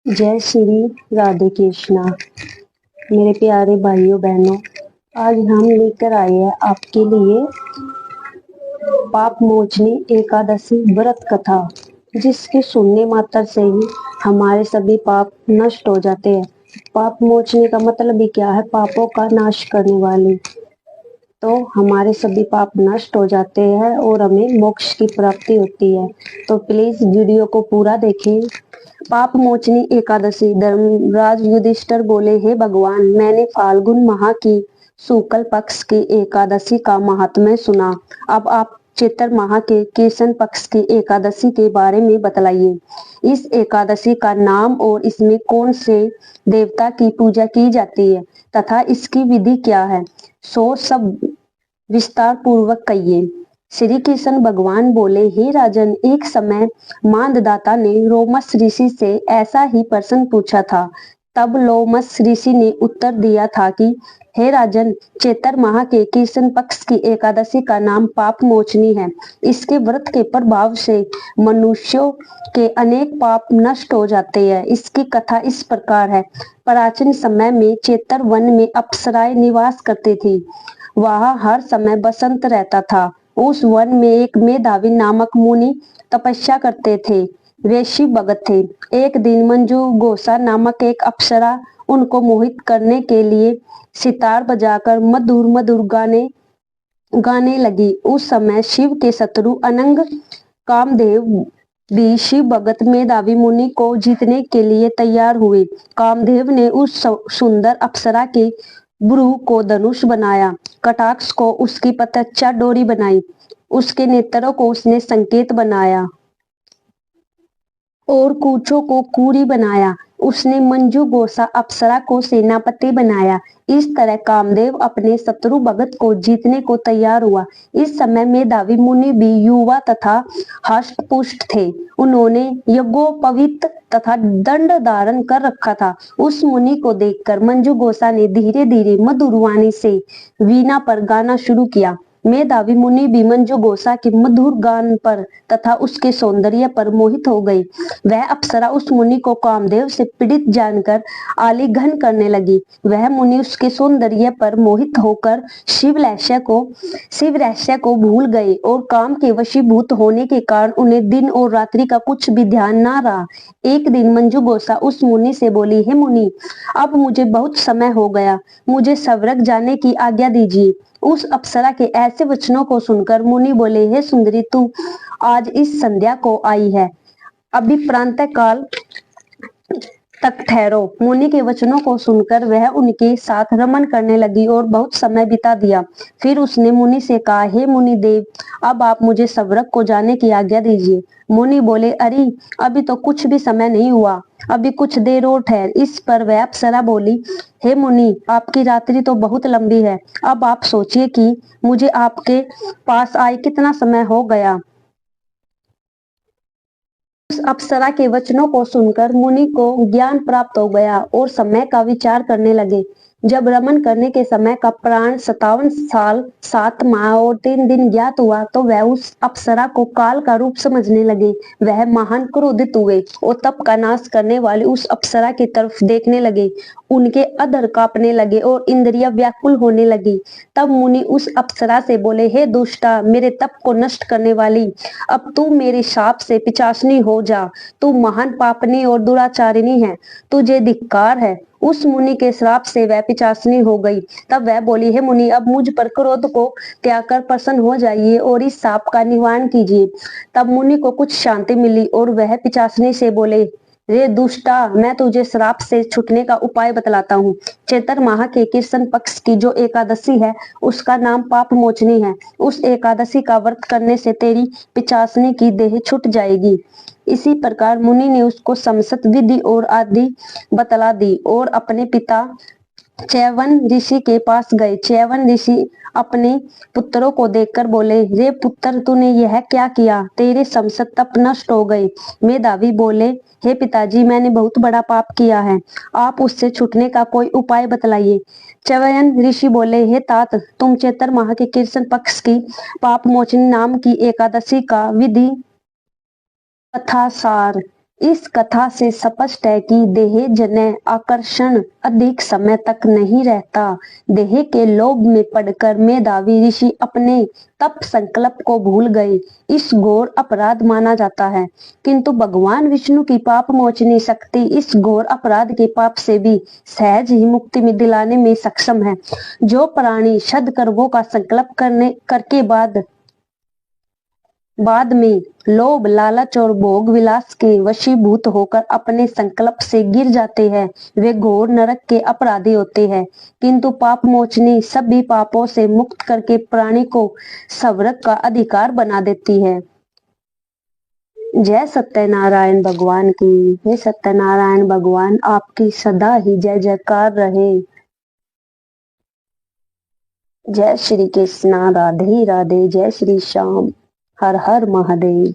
जय श्री राधे कृष्णा। मेरे प्यारे भाइयों बहनों, आज हम लेकर आए हैं आपके लिए पाप मोचनी एकादशी व्रत कथा, जिसके सुनने मात्र से ही हमारे सभी पाप नष्ट हो जाते हैं। पाप मोचनी का मतलब ही क्या है? पापों का नाश करने वाली। तो हमारे सभी पाप नष्ट हो जाते हैं और हमें मोक्ष की प्राप्ति होती है। तो प्लीज वीडियो को पूरा देखें। पाप मोचनी एकादशी। धर्मराज युधिष्ठिर बोले, हे भगवान, मैंने फाल्गुन माह की शुक्ल पक्ष की एकादशी का महात्म्य सुना। अब आप चैत्र माह के कृष्ण पक्ष की एकादशी के बारे में बतलाइए। इस एकादशी का नाम और इसमें कौन से देवता की पूजा की जाती है तथा इसकी विधि क्या है, सो सब विस्तार पूर्वक कहिए। श्री कृष्ण भगवान बोले, हे राजन, एक समय मांददाता ने लोमस ऋषि से ऐसा ही प्रश्न पूछा था। तब लोमस ऋषि ने उत्तर दिया था कि हे राजन, चैत्र माह के कृष्ण पक्ष की एकादशी का नाम पाप मोचनी है। इसके व्रत के प्रभाव से मनुष्यों के अनेक पाप नष्ट हो जाते हैं। इसकी कथा इस प्रकार है। प्राचीन समय में चैत्र वन में अप्सराएं निवास करती थी। वहां हर समय बसंत रहता था। उस वन में एक मेधावी नामक मुनि तपस्या करते थे। वे शिव भगत थे। एक दिन मंजू गोसा नामक एक अप्सरा उनको मोहित करने के लिए सितार बजाकर मधुर मधुर गाने गाने लगी। उस समय शिव के शत्रु अनंग कामदेव भी शिव भगत मेधावी मुनि को जीतने के लिए तैयार हुए। कामदेव ने उस सुंदर अप्सरा के भ्रू को धनुष बनाया, कटाक्ष को उसकी प्रत्यक्षा डोरी बनाई, उसके नेत्रों को उसने संकेत बनाया और कूचों को कूरी बनाया। उसने मंजू गोसा अप्सरा को सेनापति बनाया। इस तरह कामदेव अपने शत्रु भगत को जीतने को तैयार हुआ। इस समय मेधावी मुनि भी युवा तथा हष्ट पुष्ट थे। उन्होंने यज्ञोपवीत तथा दंड धारण कर रखा था। उस मुनि को देखकर मंजू गोसा ने धीरे धीरे मधुर वाणी से वीणा पर गाना शुरू किया। मेधावी मुनि भी मंजू गोसा के मधुर गान पर तथा उसके सौंदर्य पर मोहित हो गई। वह अप्सरा उस मुनि को कामदेव से पीड़ित जानकर आलिंगन करने लगी। वह मुनि उसके सौंदर्य पर मोहित होकर शिव रहस्य को भूल गए और काम के वशीभूत होने के कारण उन्हें दिन और रात्रि का कुछ भी ध्यान न रहा। एक दिन मंजू गोसा उस मुनि से बोली, हे मुनि, अब मुझे बहुत समय हो गया, मुझे स्वर्ग जाने की आज्ञा दीजिए। उस अप्सरा के ऐसे वचनों को सुनकर मुनि बोले, हे सुंदरी, तू आज इस संध्या को आई है, अभी प्रातः काल तक ठहरो। मुनि के वचनों को सुनकर वह उनके साथ रमन करने लगी और बहुत समय बिता दिया। फिर उसने मुनि से कहा, हे मुनि देव, अब आप मुझे स्वर्ग को जाने की आज्ञा दीजिए। मुनि बोले, अरे अभी तो कुछ भी समय नहीं हुआ, अभी कुछ देर और ठहर। इस पर वह अप्सरा बोली, हे मुनि, आपकी रात्रि तो बहुत लंबी है। अब आप सोचिए कि मुझे आपके पास आए कितना समय हो गया। उस अप्सरा के वचनों को सुनकर मुनि को ज्ञान प्राप्त हो गया और समय का विचार करने लगे। जब रमन करने के समय का प्राण 57 साल 7 माह और 3 दिन ज्ञात हुआ तो वह उस अप्सरा को काल का रूप समझने लगे। वह महान क्रोधित हुए और तप का नाश करने वाली उस अप्सरा की तरफ देखने लगे। उनके अधर कांपने लगे और इंद्रियां व्याकुल होने लगी। तब मुनि उस अप्सरा से बोले, हे दुष्टा, मेरे तप को नष्ट करने वाली, अब तू मेरे शाप से पिशाचनी हो जा। तू महान पापनी और दुराचारिणी है, तुझे धिक्कार है। उस मुनि के श्राप से वह पिशाचनी हो गई। तब वह बोली, हे मुनि, अब मुझ पर क्रोध को त्याग कर प्रसन्न हो जाइए और इस शाप का निवारण कीजिए। तब मुनि को कुछ शांति मिली और वह पिशाचनी से बोले, रे दुष्टा, मैं तुझे श्राप से छूटने का उपाय बतलाता हूँ। चैत्र माह के कृष्ण पक्ष की जो एकादशी है उसका नाम पाप मोचनी है। उस एकादशी का व्रत करने से तेरी पिशाचनी की देह छूट जाएगी। इसी प्रकार मुनि ने उसको समस्त विधि और आदि बतला दी और अपने पिता च्यवन ऋषि के पास गए। च्यवन ऋषि अपने पुत्रों को देखकर बोले, रे पुत्र, तूने यह क्या किया? तेरे समस्त तप नष्ट हो गए। मेधावी बोले, हे पिताजी, मैंने बहुत बड़ा पाप किया है, आप उससे छूटने का कोई उपाय बतलाइए। च्यवन ऋषि बोले, हे तात, तुम चैत्र माह के कृष्ण पक्ष की पाप मोचनी नाम की एकादशी का विधि कथा सार इस कथा से स्पष्ट है कि देह जन्य आकर्षण अधिक समय तक नहीं रहता। देह के लोभ में पड़कर मेधावी ऋषि अपने तप संकल्प को भूल गए। इस घोर अपराध माना जाता है, किंतु भगवान विष्णु की पाप मोचनी शक्ति इस घोर अपराध के पाप से भी सहज ही मुक्ति में दिलाने में सक्षम है। जो प्राणी सद कर्मों का संकल्प करके बाद में लोभ, लालच और भोग विलास के वशीभूत होकर अपने संकल्प से गिर जाते हैं, वे घोर नरक के अपराधी होते हैं। किंतु पाप मोचनी सभी पापों से मुक्त करके प्राणी को स्वर्ग का अधिकार बना देती है। जय सत्यनारायण भगवान की। हे सत्यनारायण भगवान, आपकी सदा ही जय जयकार रहे। जय श्री कृष्णा, राधे राधे, जय श्री श्याम, हर हर महादेव।